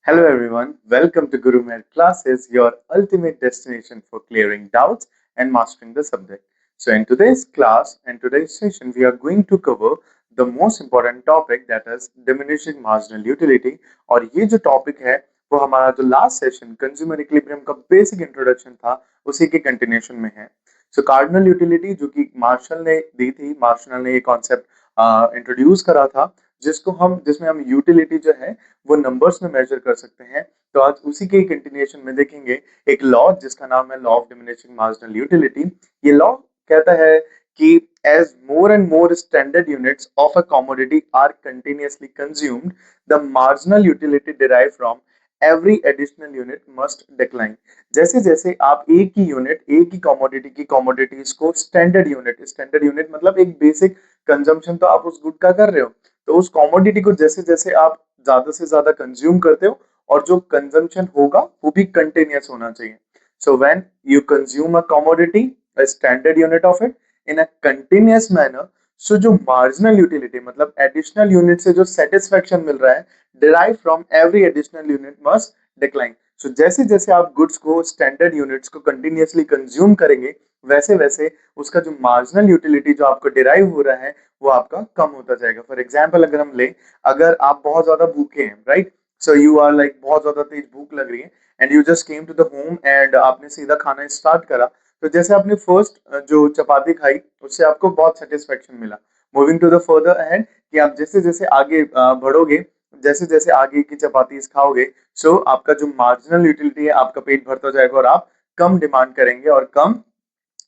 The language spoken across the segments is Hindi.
Hello everyone, welcome to GuruMed Classes, your ultimate destination for clearing doubts and mastering the subject. So in today's class and today's session, we are going to cover the most important topic that is diminishing marginal utility. और ये जो टॉपिक है वो हमारा जो लास्ट सेशन कंज्यूमर इक्विलिब्रियम का बेसिक इंट्रोडक्शन था उसी के कंटिन्यूशन में है. सो कार्डिनल यूटिलिटी जो कि मार्शल ने दी थी, मार्शल ने ये कॉन्सेप्ट इंट्रोड्यूस करा था जिसमें हम यूटिलिटी जो है वो नंबर्स में मेजर कर सकते हैं. तो आज उसी के कंटिन्यूएशन में देखेंगे एक लॉ जिसका नाम है law of diminishing marginal utility. ये लॉ कहता है कि as more and more standard units of a commodity are continuously consumed, the marginal utility derived from every additional unit must decline. जैसे जैसे आप एक ही कमोडिटीज को स्टैंडर्ड यूनिट मतलब एक बेसिक कंजम्पशन तो आप उस गुड का कर रहे हो, तो उस कमोडिटी को जैसे जैसे आप ज्यादा से ज्यादा कंज्यूम करते हो और जो कंजम्पशन होगा वो भी कंटिन्यूअस होना चाहिए. So when you consume a commodity, a standard unit of it in a continuous manner, so जो मार्जिनल यूटिलिटी मतलब एडिशनल यूनिट से जो सेटिस्फेक्शन मिल रहा है derive from every additional unit must decline. So जैसे जैसे आप गुड्स को स्टैंडर्ड यूनिट्स को कंटिन्यूअसली कंज्यूम करेंगे वैसे वैसे उसका जो मार्जिनल यूटिलिटी जो आपको डिराइव हो रहा है वो आपका कम होता जाएगा. फॉर एग्जाम्पल अगर हम ले, अगर आप बहुत ज्यादा भूखे हैं, right, so you are like बहुत ज्यादा तेज भूख लग रही है and you just came to the home and आपने सीधा खाना स्टार्ट करा. तो जैसे आपने फर्स्ट जो चपाती खाई उससे आपको बहुत सेटिस्फेक्शन मिला. Moving to the further ahead कि आप जैसे जैसे आगे बढ़ोगे, जैसे जैसे आगे की चपाती खाओगे, सो आपका जो मार्जिनल यूटिलिटी है आपका पेट भरता जाएगा और आप कम डिमांड करेंगे और कम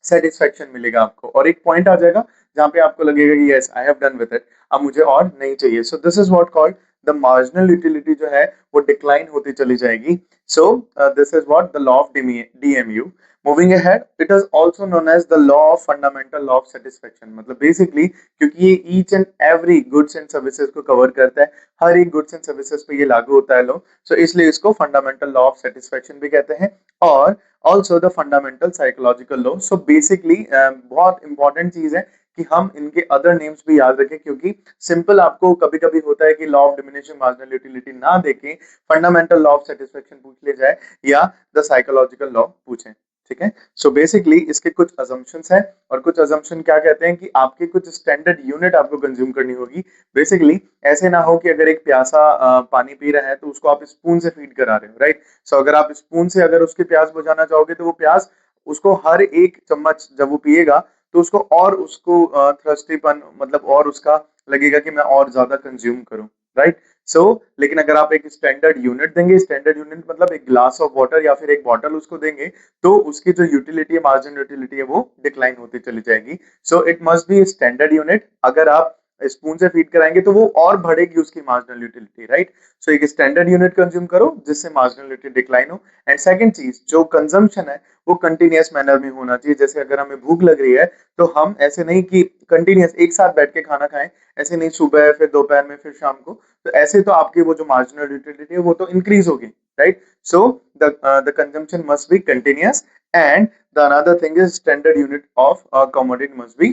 सेटिस्फेक्शन मिलेगा आपको और एक पॉइंट आ जाएगा जहां पे आपको लगेगा कि yes I have done with it, अब मुझे और नहीं चाहिए. So this is what called the marginal utility जो है वो डिक्लाइन होती चली जाएगी. So this is what the law of DMU. Moving ahead, it is also known as the law of fundamental law of satisfaction. मतलब बेसिकली क्योंकि ये each and every goods and services को कवर करता है, हर एक गुड्स एंड सर्विसेज पे ये लागू होता है लो, सो इसलिए इसको फंडामेंटल लॉ ऑफ सेटिस्फेक्शन भी कहते हैं. और also the fundamental psychological law. So basically बहुत इंपॉर्टेंट चीज है कि हम इनके अदर नेम्स भी याद रखें, क्योंकि सिंपल आपको कभी कभी होता है कि law of diminishing marginal utility ना देके फंडामेंटल लॉ ऑफ सेटिस्फेक्शन पूछ ले जाए या द साइकोलॉजिकल लॉ पूछें. ठीक है. सो बेसिकली इसके कुछ अजम्पशंस हैं और कुछ अजम्पशन क्या कहते हैं कि आपके कुछ स्टैंडर्ड यूनिट आपको कंज्यूम करनी होगी. बेसिकली ऐसे ना हो कि अगर एक प्यासा पानी पी रहा है तो उसको आप स्पून से फीड करा रहे हो, राइट. सो अगर आप स्पून से अगर उसकी प्यास बुझाना चाहोगे तो वो प्यास उसको हर एक चम्मच जब वो पिएगा तो उसको और उसको थ्रस्टीपन मतलब और उसका लगेगा कि मैं और ज्यादा कंज्यूम करूं, राइट. सो लेकिन अगर आप एक स्टैंडर्ड यूनिट देंगे, स्टैंडर्ड यूनिट मतलब एक ग्लास ऑफ वाटर या फिर एक बॉटल उसको देंगे, तो उसकी जो यूटिलिटी है, मार्जिनल यूटिलिटी है, वो डिक्लाइन होती चली जाएगी. So it must be standard unit. अगर आप स्पून से फीड कराएंगे तो वो और बढ़ेगी उसकी मार्जिनल यूटिलिटी, राइट. सो एक स्टैंडर्ड यूनिट कंज्यूम करो जिससे मार्जिनल यूटिलिटी डिक्लाइन हो. एंड सेकंड चीज, जो कंजम्पशन है वो कंटिन्यूअस मैनर में होना चाहिए. जैसे अगर हमें भूख लग रही है तो हम ऐसे नहीं कि कंटिन्यूअस एक साथ बैठ के खाना खाएं, ऐसे नहीं सुबह फिर दोपहर में फिर शाम को, तो ऐसे तो आपकी वो जो मार्जिनल यूटिलिटी है वो तो इंक्रीज होगी, right. So the consumption must be continuous and the another thing is standard unit of commodity must be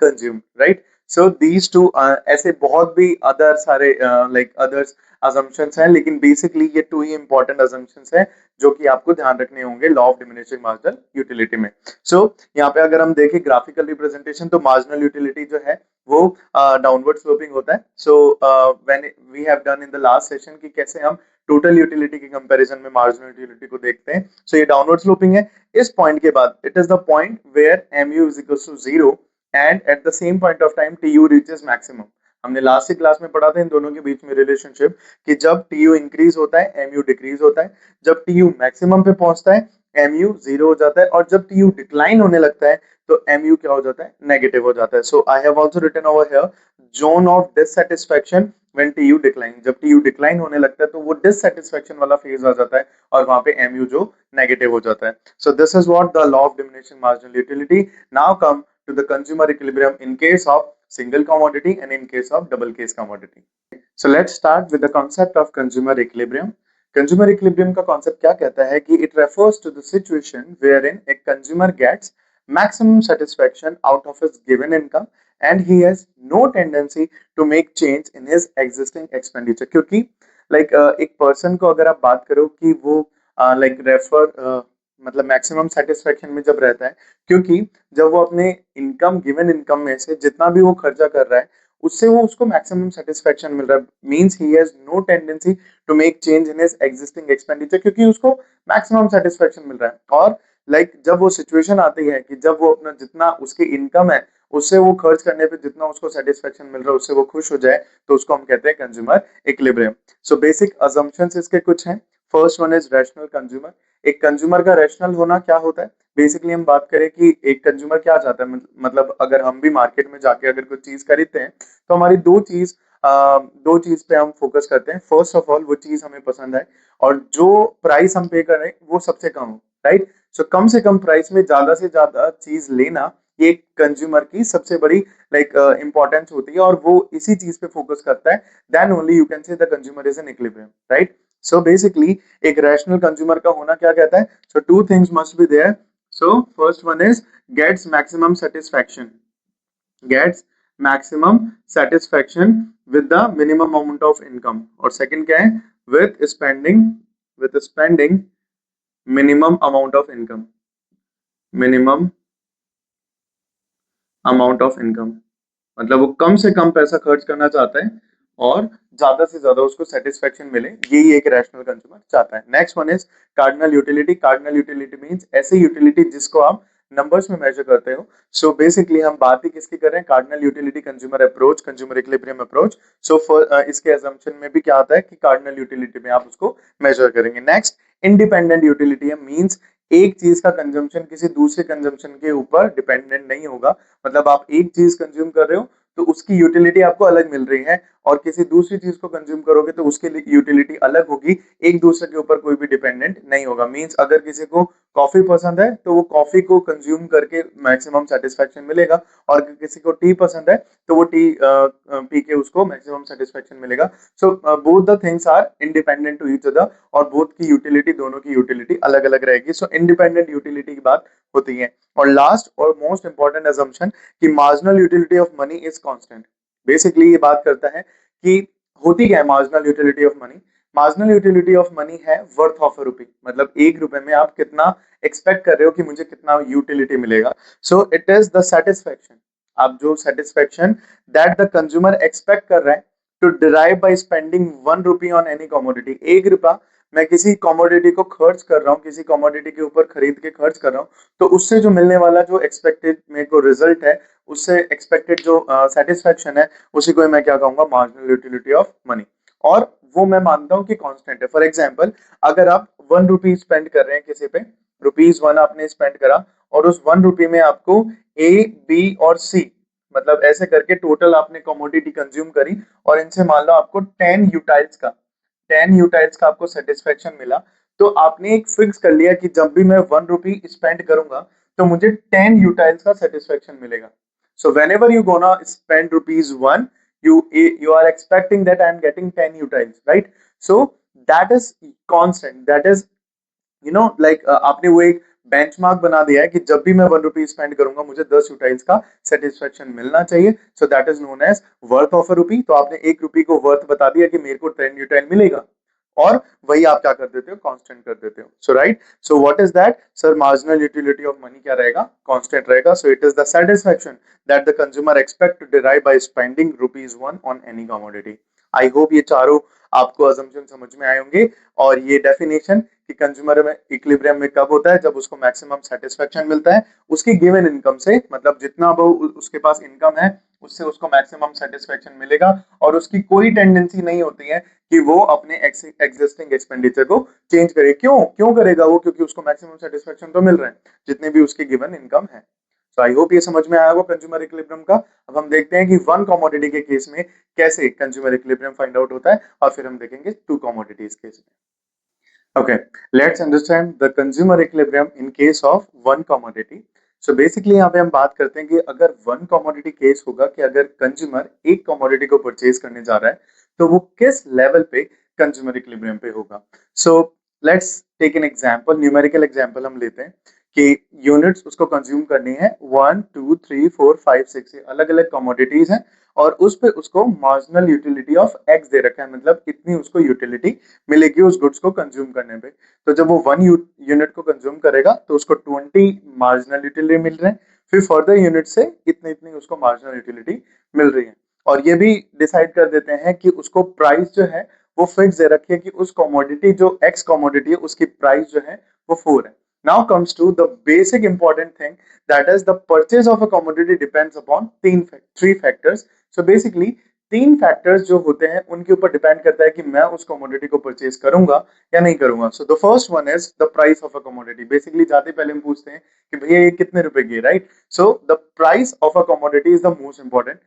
consume, right. So these two ऐसे बहुत भी अदर सारे लाइक अदर्स assumptions हैं, लेकिन बेसिकली ये टू ही इंपॉर्टेंट assumptions हैं जो कि आपको ध्यान रखने होंगे law of diminishing marginal utility में. सो यहाँ पे अगर हम देखें ग्राफिकल रिप्रेजेंटेशन, तो मार्जिनल यूटिलिटी जो है वो डाउनवर्ड स्लोपिंग होता है. So when we have done in the last session कि कैसे हम टोटल यूटिलिटी के कंपैरिजन में मार्जिनल यूटिलिटी को देखते हैं. सो ये डाउनवर्ड स्लोपिंग है. इस पॉइंट के बाद it is the point where mu is equals to 0 and at the same point of time T U reaches maximum. हमने लास्ट की क्लास में पढ़ा था इन दोनों के बीच में रिलेशनशिप कि जब टी यू इंक्रीज होता है एम यू डिक्रीज होता है, जब टी यू मैक्सिमम पे पहुंचता है एम यू जीरो हो जाता है, और जब टी यू डिक्लाइन होने लगता है तो एम यू क्या हो जाता है, नेगेटिव हो जाता है. So I have also written over here zone of dissatisfaction when T U decline. जब टी यू डिक्लाइन होने लगता है तो वो डिससैटिस्फैक्शन वाला फेज आ जाता है और वहां पे एम यू जो नेगेटिव हो जाता है. So this is what the law of diminishing marginal utility. Now come to the consumer equilibrium in case of single commodity and in case of double case commodity. So let's start with the concept of consumer equilibrium. Consumer equilibrium का concept क्या कहता है कि it refers to the situation wherein a consumer gets maximum satisfaction out of his given income and he has no tendency to make change in his existing expenditure. क्योंकि लाइक एक पर्सन को अगर आप बात करो कि वो लाइक रेफर मतलब मैक्सिमम सेटिस्फेक्शन में जब रहता है, क्योंकि जब वो अपने इनकम गिवन इनकम में से जितना भी वो खर्चा कर रहा है उससे वो उसको मैक्सिमम सेटिस्फेक्शन मिल रहा है, means he has no tendency to make change in his existing expenditure, क्योंकि उसको मैक्सिमम सेटिस्फेक्शन मिल रहा है। और जब वो सिचुएशन आती है कि जब वो अपना जितना उसकी इनकम है उससे वो खर्च करने पे जितना उसको सेटिस्फेक्शन मिल रहा है उससे वो खुश हो जाए, तो उसको हम कहते हैं consumer equilibrium. So basic assumptions इसके कुछ हैं। First one is rational consumer. एक कंज्यूमर का रैशनल होना क्या होता है? बेसिकली हम बात करें कि एक कंज्यूमर क्या चाहता है, मतलब अगर हम भी मार्केट में जाके अगर कोई चीज खरीदते हैं तो हमारी दो चीज पे हम फोकस करते हैं। फर्स्ट ऑफ ऑल वो चीज हमें पसंद है और जो प्राइस हम पे कर रहे हैं वो सबसे कम हो, राइट? सो कम से कम प्राइस में ज्यादा से ज्यादा चीज लेना ये कंज्यूमर की सबसे बड़ी इंपॉर्टेंस होती है और वो इसी चीज पे फोकस करता है। Then only you can say the consumer is in equilibrium, right? So basically एक रैशनल कंज्यूमर का होना क्या कहता है? So two things must be there. So first one is gets maximum satisfaction, gets maximum satisfaction with the minimum amount of income. और सेकंड क्या है? With spending minimum amount of income, minimum amount of income, मतलब वो कम से कम पैसा खर्च करना चाहता है और ज्यादा से ज्यादा उसको सेटिस्फेक्शन मिले, यही एक रैशनल कंज्यूमर चाहता है। Next one is cardinal utility. Cardinal utility means ऐसी यूटिलिटी जिसको आप नंबर्स में मेजर करते हो। सो बेसिकली हम बात ही किसकी कर रहे हैं? Cardinal utility consumer approach, consumer equilibrium approach. So इसके अजम्पशन में भी क्या आता है कि कार्डिनल यूटिलिटी में आप उसको मेजर करेंगे। नेक्स्ट इंडिपेंडेंट यूटिलिटी है, मींस एक चीज का कंजम्पशन किसी दूसरे कंजम्पशन के ऊपर डिपेंडेंट नहीं होगा। मतलब आप एक चीज कंज्यूम कर रहे हो तो उसकी यूटिलिटी आपको अलग मिल रही है और किसी दूसरी चीज को कंज्यूम करोगे तो उसकी यूटिलिटी अलग होगी, एक दूसरे के ऊपर कोई भी डिपेंडेंट नहीं होगा। मींस अगर किसी को कॉफी पसंद है तो वो कॉफी को कंज्यूम करके मैक्सिमम सेटिस्फेक्शन मिलेगा, और अगर किसी को टी पसंद है तो वो टी पी के उसको मैक्सिमम सेटिस्फेक्शन मिलेगा। So both the things are independent to each other और बोथ की यूटिलिटी, दोनों की यूटिलिटी अलग अलग रहेगी। सो इंडिपेंडेंट यूटिलिटी की बात होती है। और लास्ट और मोस्ट इंपॉर्टेंट असम्पशन कि marginal utility of money is constant. Basically ये बात करता है कि होती क्या है marginal utility of money? Marginal utility of money है वर्थ ऑफ अ रुपी, मतलब एक रुपए में आप कितना एक्सपेक्ट कर रहे हो कि मुझे कितना यूटिलिटी मिलेगा। So it is the satisfaction, आप जो satisfaction that the consumer expect कर रहे हैं to derive by spending 1 rupee on any commodity. 1 रुपया मैं किसी कमोडिटी को खर्च कर रहा हूँ, किसी कमोडिटी के ऊपर खरीद के खर्च कर रहा हूँ, तो उससे जो मिलने वाला जो एक्सपेक्टेड मेरे को रिजल्ट है, उससे एक्सपेक्टेड जो सेटिस्फेक्शन है, उसी को मैं क्या कहूंगा? Marginal utility of money. और वो मैं मानता हूँ कि कांस्टेंट है। फॉर एग्जांपल अगर आप 1 रुपी स्पेंड कर रहे हैं किसी पे, ₹1 आपने स्पेंड करा और उस 1 रुपी में आपको ए, बी और सी, मतलब ऐसे करके टोटल आपने कमोडिटी कंज्यूम करी और इनसे मान लो आपको 10 यूटाइल्स का आपको सेटिस्फेक्शन मिला, तो आपने एक फिक्स कर लिया कि जब भी मैं 1 रुपी स्पेंड करूंगा तो मुझे 10 यूटाइल्स का सेटिस्फेक्शन मिलेगा। So when ever you gonna spend ₹1, you are expecting that I am getting 10 utils, right? So that is constant, that is आपने वो एक बेंचमार्क बना दिया है कि जब भी मैं 1 रुपी स्पेंड करूंगा मुझे 10 यूटाइल्स का सेटिस्फेक्शन मिलना चाहिए। So that is known as worth of a rupee. तो आपने 1 रुपी को वर्थ बता दिया कि मेरे को 10 यूटाइल मिलेगा, और वही आप क्या कर देते हो? कांस्टेंट कर देते हो। So right, so what is that sir? Marginal utility of money क्या रहेगा? कांस्टेंट रहेगा। So it is the satisfaction that the consumer expect to derive by spending ₹1 on any commodity. I hope ये चारों आपको असम्पशन समझ में आए होंगे। और ये डेफिनेशन कि कंज्यूमर में इक्विलिब्रियम में कब होता है? जब उसको मैक्सिमम सेटिस्फेक्शन मिलता है उसकी गिवन इनकम से, मतलब जितना वो उसके पास इनकम है उससे उसको मैक्सिमम सेटिस्फेक्शन मिलेगा और उसकी कोई टेंडेंसी नहीं होती है कि वो अपने एग्जिस्टिंग एक्सपेंडिचर को चेंज करे। क्यों क्यों करेगा वो? क्योंकि उसको मैक्सिमम सेटिस्फेक्शन तो मिल रहा है जितने भी उसकी गिवन इनकम है। सो आई होप ये समझ में आया होगा कंज्यूमर इक्विलिब्रियम का। अब हम देखते हैं कि वन कमोडिटी के केस में कैसे कंज्यूमर इक्विलिब्रियम फाइंड आउट होता है, और फिर हम देखेंगे टू कमोडिटीज केस में। Okay, let's understand the consumer equilibrium in case of one commodity. So basically यहाँ पे हम बात करते हैं कि अगर वन कमोडिटी केस होगा कि अगर कंज्यूमर एक कमोडिटी को परचेज करने जा रहा है तो वो किस लेवल पे कंज्यूमर इक्विलिब्रियम पे होगा। So let's take an example, numerical example हम लेते हैं कि यूनिट्स उसको कंज्यूम करनी है 1 2 3 4 5 6, अलग अलग कमोडिटीज हैं और उस पे उसको मार्जिनल यूटिलिटी ऑफ एक्स दे रखा है, मतलब इतनी उसको यूटिलिटी मिलेगी उस गुड्स को कंज्यूम करने पे। तो जब वो 1 यूनिट को कंज्यूम करेगा तो उसको 20 मार्जिनल यूटिलिटी मिल रहे हैं, फिर फर्दर यूनिट से इतनी इतनी उसको मार्जिनल यूटिलिटी मिल रही है। और ये भी डिसाइड कर देते हैं कि उसको प्राइस जो है वो फिक्स दे रखी है कि उस कमोडिटी जो एक्स कमोडिटी है उसकी प्राइस जो है वो 4 है। Now comes to the basic important thing, that is the purchase of a commodity depends upon three factors. So basically 3 factors जो होते हैं उनके ऊपर डिपेंड करता है कि मैं उस कमोडिटी को परचेज करूंगा या नहीं करूंगा। So the first one is the price of a commodity. Basically जाते पहले हम पूछते हैं कि भैया ये कितने रुपए की है, right? So the price of a commodity is the most important.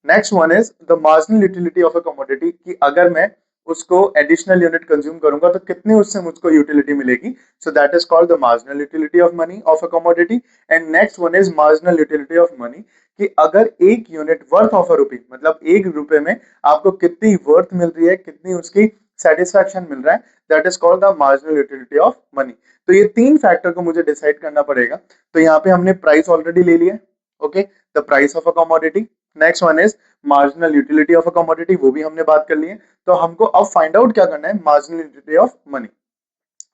Next one is the marginal utility of a commodity, कि अगर मैं उसको एडिशनल यूनिट कंज्यूम करूंगा तो कितनी उससे मुझको यूटिलिटी मिलेगी। सो that is called the marginal utility of money of a commodity. And next one is marginal utility of money, कि अगर एक यूनिट वर्थ ऑफ अ रुपी, मतलब 1 रुपए में आपको कितनी वर्थ मिल रही है, कितनी उसकी सेटिस्फैक्शन मिल रहा है, that is called the marginal utility of money. तो ये 3 फैक्टर को मुझे डिसाइड करना पड़ेगा। तो यहाँ पे हमने प्राइस ऑलरेडी ले लिया, okay, the price of a commodity. Next one is marginal utility of a commodity, वो भी हमने बात कर ली है। तो हमको अब फाइंड आउट क्या करना है, मार्जिनल यूटिलिटी ऑफ मनी।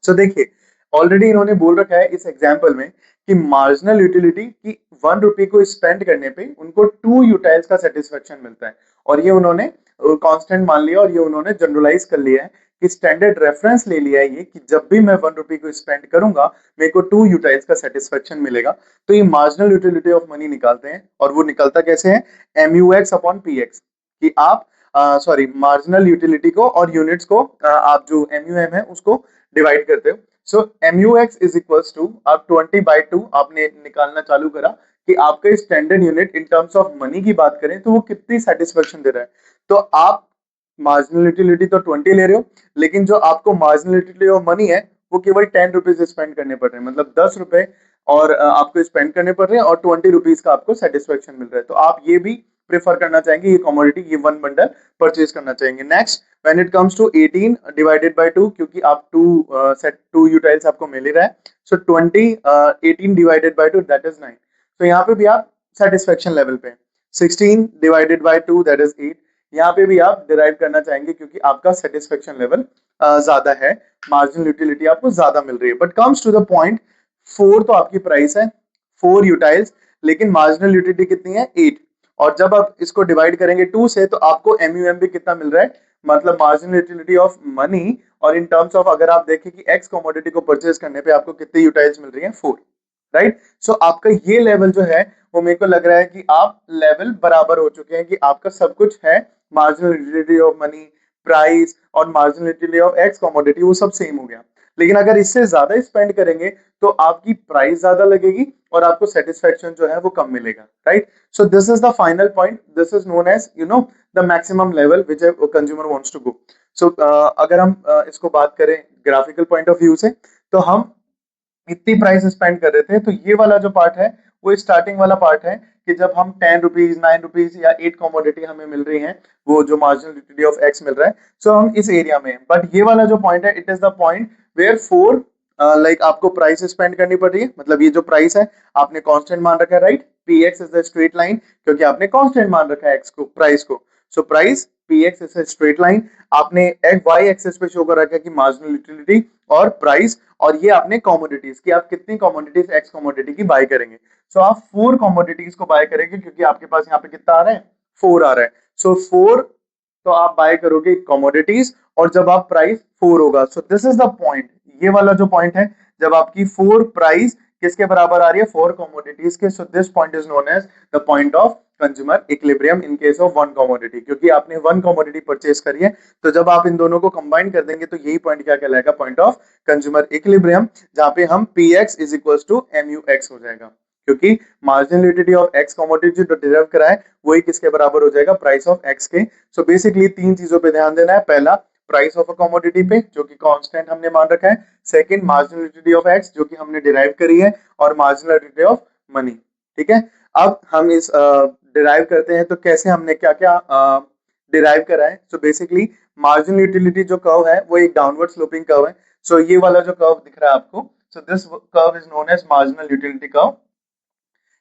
सो देखिए, ऑलरेडी इन्होंने बोल रखा है इस एग्जाम्पल में कि मार्जिनल यूटिलिटी की 1 रुपी को स्पेंड करने पे उनको 2 यूटाइल्स का सेटिस्फेक्शन मिलता है। और ये उन्होंने कांस्टेंट मान लिया और ये उन्होंने जनरलाइज कर लिया है कि स्टैंडर्ड रेफरेंस ले लिया है ये, कि जब भी मैं 1 रुपी को स्पेंड करूंगा मेरे को 2 यूटाइल्स का सेटिस्फेक्शन मिलेगा। तो ये मार्जिनल यूटिलिटी ऑफ मनी निकालते हैं, और वो निकलता कैसे है, MUX अपॉन PX, कि आप सॉरी मार्जिनल यूटिलिटी को और यूनिट्स को आप जो MUM है उसको डिवाइड करते हो। सो MUX इज इक्वल्स टू, आप 20/2 आपने निकालना चालू करा कि आपका standard unit in terms of money की बात करें तो वो कितनी सेटिस्फेक्शन दे रहा है। तो आप मार्जिनल यूटिलिटी तो 20 ले रहे हो, लेकिन जो आपको मार्जिनल यूटिलिटी ऑफ मनी है वो केवल 10 रुपीज स्पेंड करने पड़ रहे हैं, मतलब 10 रुपए और आपको स्पेंड करने पड़ रहे हैं, और 20 रुपीज का आपको सेटिस्फेक्शन मिल रहा है। तो आप ये भी प्रेफर करना चाहेंगे, ये कमोडिटी, ये 1 बंडल परचेज करना चाहेंगे। Next, when it comes to 18 divided by 2, क्योंकि आप 2 यूटाइल्स आपको मिल ही रहा है, सो 18 डिवाइडेड बाय 2 दैट इज 9। तो यहाँ पे भी आप सेटिस्फेक्शन लेवल पे 16 डिवाइडेड बाय 2 दैट इज 8, यहाँ पे भी आप डिराइव करना चाहेंगे क्योंकि आपका सेटिस्फेक्शन लेवल ज्यादा है, मार्जिनल यूटिलिटी आपको ज्यादा मिल रही है। But comes to the point, 4 तो आपकी प्राइस है, 4 यूटाइल्स, लेकिन मार्जिनल यूटिलिटी कितनी है, 8। और जब आप इसको डिवाइड करेंगे 2 से तो आपको MUM भी कितना मिल रहा है, मतलब मार्जिनल यूटिलिटी ऑफ मनी। और इन टर्म्स ऑफ अगर आप देखें कि एक्स कमोडिटी को परचेज करने पे आपको कितनी यूटाइल्स मिल रही है, 4, राइट? सो आपका ये लेवल जो है वो मेरे को लग रहा है कि आप लेवल बराबर हो चुके हैं, कि आपका सब कुछ है, marginal utility of money, price और marginal utility of X commodity वो सब सेम हो गया। लेकिन अगर इससे ज्यादा स्पेंड करेंगे तो आपकी प्राइस ज्यादा लगेगी और आपको सेटिस्फेक्शन जो है वो कम मिलेगा, right? So this is the final point, this is known as the maximum level which consumer wants to go. So अगर हम इसको बात करें ग्राफिकल पॉइंट ऑफ व्यू से, तो हम इतनी प्राइस स्पेंड कर रहे थे, तो ये वाला जो पार्ट है वो स्टार्टिंग वाला पार्ट है, कि जब हम 10 रुपीज, 9 रुपीज या 8 कमोडिटी हमें मिल रही है, वो जो मार्जिनल यूटिलिटी ऑफ एक्स मिल रहा है, सो हम इस एरिया में। बट ये वाला जो पॉइंट है, it is the point where 4 like आपको प्राइस स्पेंड करनी पड़ रही है, मतलब ये जो प्राइस है आपने कांस्टेंट मान रखा है, right? PX is the straight line, क्योंकि आपने कांस्टेंट मान रखा है एक्स को, प्राइस को। So price PX is a straight line, आपने वाई एक्सिस पे शो कर रखा है कि मार्जिनल यूटिलिटी और प्राइस, और ये आपने कमोडिटीज की, आप कितनी कमोडिटीज एक्स कमोडिटी की बाय करेंगे। सो आप 4 कमोडिटीज को बाय करेंगे, क्योंकि आपके पास यहाँ पे कितना आ रहा है, 4 आ रहा है। सो 4 तो आप बाय करोगे कमोडिटीज, और जब आप प्राइस 4 होगा, सो दिस इज द पॉइंट, ये वाला जो पॉइंट है, जब आपकी 4 प्राइस किसके बराबर आ रही है, 4 कमोडिटीज के, so this point is known as the point of consumer equilibrium in case of 1 commodity, क्योंकि आपने 1 कमोडिटी परचेज करी है, तो जब आप इन दोनों को कंबाइन कर देंगे तो यही पॉइंट क्या कहलाएगा, पॉइंट ऑफ कंज्यूमर इक्विलिब्रियम, जहां पे हम PX is equals to MUX हो जाएगा, क्योंकि marginal utility of X commodity जो डिराइव करा है वही किसके बराबर हो जाएगा, प्राइस ऑफ एक्स के। सो बेसिकली 3 चीजों पे ध्यान देना है, पहला प्राइस ऑफ अ कमोडिटी पे जो कि कांस्टेंट हमने मान रखा है, second marginal utility of x जो कि हमने डिराइव करी है, और मार्जिनल यूटिलिटी ऑफ मनी, ठीक है? अब हम इस डिराइव करते हैं, तो कैसे हमने क्या क्या डिराइव करा है। सो बेसिकली मार्जिनल यूटिलिटी जो कर्व है वो एक डाउनवर्ड स्लोपिंग कर्व है। सो ये वाला जो कर्व दिख रहा है आपको, so this curve is known as marginal utility curve.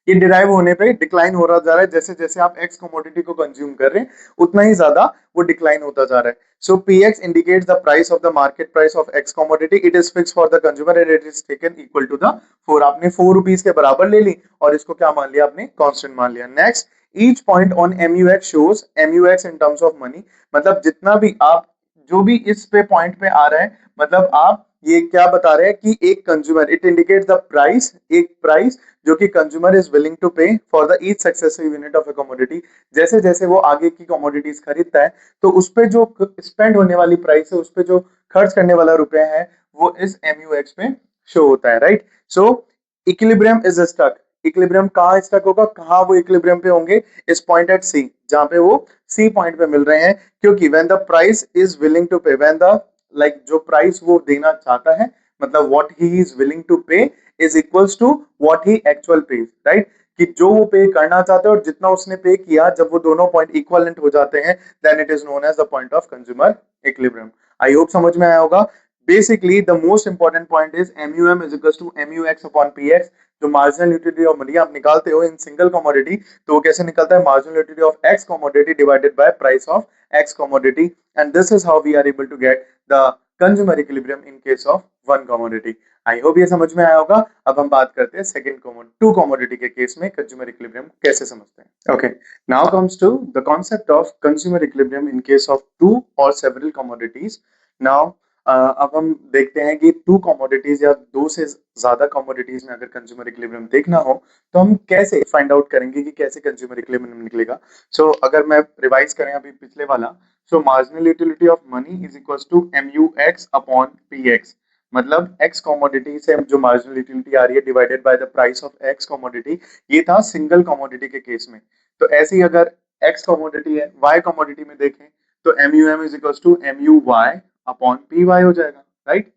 ये डिराइव होने पे डिक्लाइन हो रहा जा रहा है, जैसे जैसे आप एक्स कमोडिटी को कंज्यूम कर रहे हैं उतना ही ज्यादा वो डिक्लाइन होता जा रहा है. सो px indicates the price of the market price of x commodity. It is fixed for the consumer and it is taken equal to the 4. आपने 4 रुपीज के बराबर ले ली और इसको क्या मान लिया आपने, कांस्टेंट मान लिया. Next, each point on MUX shows MUX in terms of money. मतलब जितना भी आप जो भी इस पे पॉइंट पे आ रहा है, मतलब आप ये क्या बता रहे हैं कि एक consumer, it indicates the price, एक प्राइस जो कि कंज्यूमर इज विलिंग टू पे for the each successive unit of A commodity. जैसे जैसे वो आगे की कमोडिटीज खरीदता है तो उस पे जो स्पेंड होने वाली प्राइस है, उस पे जो खर्च करने वाला रुपया है, वो इस MUX पे शो होता है, right. So equilibrium is stuck. Equilibrium कहाँ स्टक होगा, कहाँ वो इक्विलिब्रियम पे होंगे, इस पॉइंट एट सी, जहां पे वो सी पॉइंट पे मिल रहे हैं. क्योंकि when the price is willing to pay, when the like जो प्राइस वो देना चाहता है, मतलब what he is willing to pay is equals to what he actual pays, right. कि जो वो पे करना चाहते हैं और जितना उसने पे किया, जब वो दोनों पॉइंट इक्विवेलेंट हो जाते हैं, then it is known as the point of consumer equilibrium. I hope समझ में आया होगा. Basically the most important point is MUM is equals to MUX upon PX. जो मार्जिनल यूटिलिटी ऑफ मनी आप निकालते हो इन सिंगल कमोडिटी, तो वो कैसे निकलता है, marginal utility of X commodity divided by price of X commodity. And this is how we are able to get the consumer equilibrium in case of one commodity. I hope ये समझ में आया होगा. अब हम बात करते हैं सेकंड टू कमोडिटी के केस में कंज्यूमर इक्विलिब्रियम कैसे समझते हैं. Okay, now comes to the concept of consumer equilibrium in case of two और सेवरल कमोडिटीज. नाउ अब हम देखते हैं कि टू कमोडिटीज या दो से ज्यादा कमोडिटीज में अगर कंज्यूमर इक्विलिब्रियम देखना हो तो हम कैसे फाइंड आउट करेंगे कि कैसे कंज्यूमर इक्विलिब्रियम निकलेगा. सो अगर मैं रिवाइज करें अभी पिछले वाला, so marginal utility of money is equals to MUX upon PX. मतलब एक्स कमोडिटी से जो मार्जिनल यूटिलिटी आ रही है divided by the price of X commodity, ये था सिंगल कमोडिटी के केस में. तो ऐसे ही अगर एक्स कमोडिटी है, वाई कमोडिटी में देखें तो MUM is equals to MUY upon PY हो जाएगा, राइट.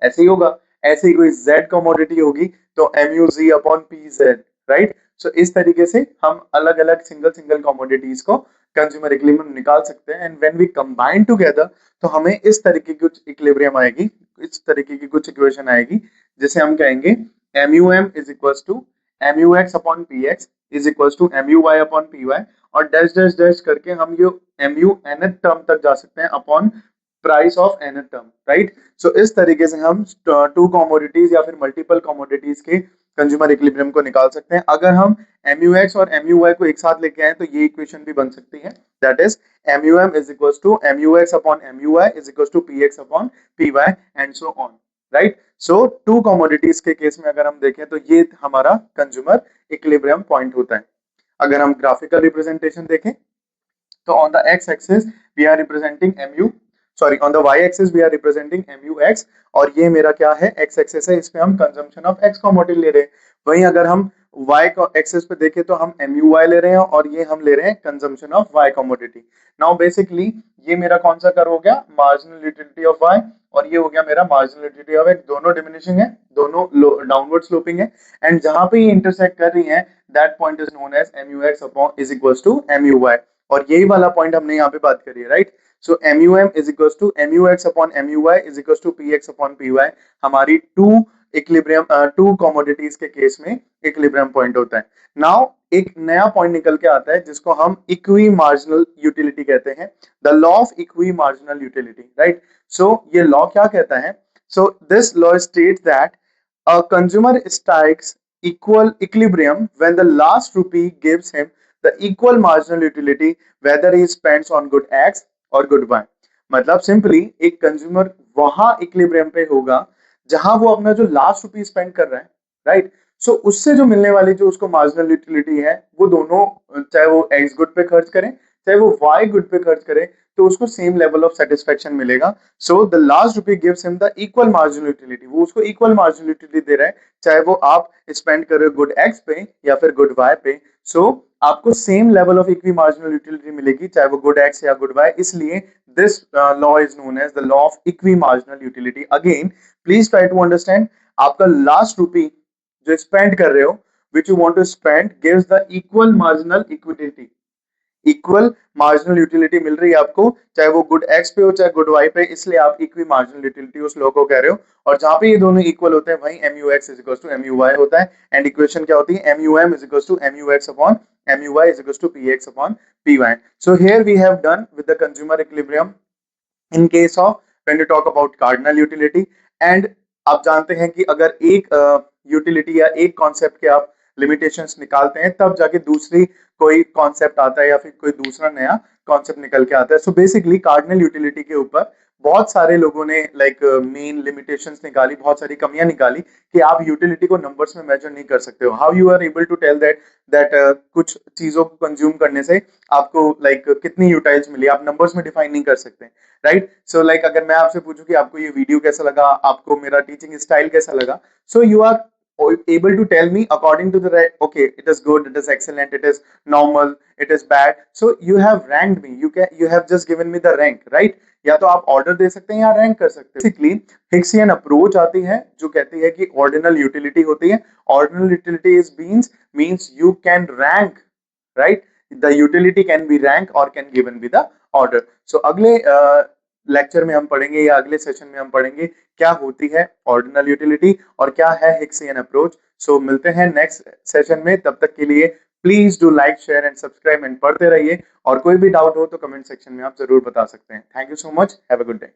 ऐसे ही होगा. ऐसे ही कोई Z कमोडिटी होगी तो MUZ upon PZ, right. So इस तरीके से हम अलग अलग सिंगल सिंगल कमोडिटीज को कंज्यूमर इक्विलिब्रियम निकाल सकते हैं. And when we combine together तो हमें इस तरीके की कुछ इक्विलिब्रियम आएगी, इस तरीके की कुछ इक्वेशन आएगी, जिसे हम कहेंगे MUM is equals to MUX upon PX is equals to MUY upon PY. और डैश डैश डैश करके हम ये MUN टर्म तक जा सकते हैं upon price of n term, right. So इस तरीके से हम टू कमोडिटीज या फिर मल्टीपल कमोडिटीज के कंज्यूमर इक्विलिब्रियम को निकाल सकते हैं. अगर हम MUX और MUY को एक साथ लेके आए तो ये इक्वेशन भी बन सकती है, that is MUM is equals to MUX upon MUY is equals to PX upon PY and so on, right. So to commodities के केस में अगर हम देखें तो ये हमारा कंज्यूमर इक्विलिब्रियम पॉइंट होता है. अगर हम ग्राफिकल रिप्रेजेंटेशन देखें तो on the X axis we are representing on the Y axis we are representing MUX. और ये मेरा क्या है, एक्स एक्सिस है, इस पे हम कंजम्पशन ऑफ एक्स कमोडिटी ले रहे हैं. वहीं अगर हम y एक्सिस पे देखें तो हम MUY ले रहे हैं और ये हम ले रहे हैं consumption of y commodity. Now basically ये मेरा कौन सा कर्व हो गया, मार्जिनल यूटिलिटी ऑफ y, और ये हो गया मेरा मार्जिनल यूटिलिटी ऑफ x. दोनों डिमिनिशिंग है, दोनों डाउनवर्ड स्लोपिंग है. एंड जहां पे ये इंटरसेक्ट कर रही है, that point is known as MUX upon is equals to MUY. और यही वाला पॉइंट हमने यहाँ पे बात करी है, right. So MUM is equals to MUX upon MUY is equals to PX upon PY. हमारी टू इक्विलिब्रियम टू कमोडिटीज के केस में इक्विलिब्रियम पॉइंट होता है. नाउ एक नया पॉइंट निकल के आता है जिसको हम इक्वी मार्जिनल यूटिलिटी कहते हैं, the law of equi marginal utility, right. So ये लॉ क्या कहता है, so this law states that a consumer strikes equal equilibrium when the last rupee gives him the equal marginal utility whether he spends on good X और गुड बाय. मतलब सिंपली एक कंज्यूमर वहां इक्विलिब्रियम पे होगा जहां वो अपना जो लास्ट रुपी स्पेंड कर रहा है, राइट. सो उससे जो मिलने वाली जो उसको मार्जिनल यूटिलिटी है, वो दोनों चाहे वो एक्स गुड पे खर्च करें चाहे वो वाई गुड पे खर्च करे, तो उसको सेम लेवल ऑफ सेटिस्फेक्शन मिलेगा. So the last rupee gives him the equal marginal utility. वो उसको इक्वल मार्जिनल यूटिलिटी दे रहा है चाहे वो आप स्पेंड कर रहे हो गुड एक्स पे या फिर गुड वाई पे. सो आपको same level of equi marginal utility मिलेगी चाहे वो गुड एक्स या गुड वाई. इसलिए this law is known as the law of equi marginal utility. Again please try to understand, आपका लास्ट रुपी जो स्पेंड कर रहे हो, which you want to spend gives the equal marginal equity. Equal marginal utility मिल रही है आपको, चाहे वो गुड एक्स पे हो चाहे गुड वाई पे, इसलिए आप इक्वी मार्जिनल यूटिलिटी उस लॉ को कह रहे हो। और जहां पे ये दोनों इक्वल होते हैं वहीं M U X is equal to M U Y होता है। एंड इक्वेशन क्या होती है, M U M is equal to M U X upon M U Y is equal to P X upon P Y. So here we have done with the consumer equilibrium in case of when you talk about cardinal utility. And आप जानते हैं कि अगर एक यूटिलिटी या एक कॉन्सेप्ट के आप लिमिटेशंस निकालते हैं तब जाके दूसरी कोई कॉन्सेप्ट आता है या फिर कोई दूसरा नया कॉन्सेप्ट निकल के आता है। सो बेसिकली कार्डिनल यूटिलिटी के ऊपर बहुत सारे लोगों ने लाइक मेन लिमिटेशंस निकाली, बहुत सारी कमियां निकाली कि आप यूटिलिटी को नंबर्स में मेजर नहीं कर सकते हो। How you are able to tell that कुछ चीजों को कंज्यूम करने से आपको लाइक कितनी यूटाइल्स मिली, आप नंबर्स में डिफाइन नहीं कर सकते, राइट। सो लाइक अगर मैं आपसे पूछूं कि आपको ये वीडियो कैसा लगा, आपको मेरा टीचिंग स्टाइल कैसा लगा, so you are able to tell me according to the okay, it is good, it is excellent, it is normal, it is bad. So you have ranked me, you have just given me the rank, right? या तो आप ऑर्डर दे सकते हैं या रैंक कर सकते हैं। बेसिकली हिक्सियन अप्रोच आती है जो कहती है कि ऑर्डिनल यूटिलिटी होती है, ordinal utility is means you can rank, right? The utility can be rank or can given with the order. So अगले लेक्चर में हम पढ़ेंगे या अगले सेशन में हम पढ़ेंगे क्या होती है ऑर्डिनल यूटिलिटी और क्या है हिक्सियन अप्रोच। सो मिलते हैं नेक्स्ट सेशन में, तब तक के लिए please do like share and subscribe and पढ़ते रहिए। और कोई भी डाउट हो तो कमेंट सेक्शन में आप जरूर बता सकते हैं। Thank you so much, have a good day.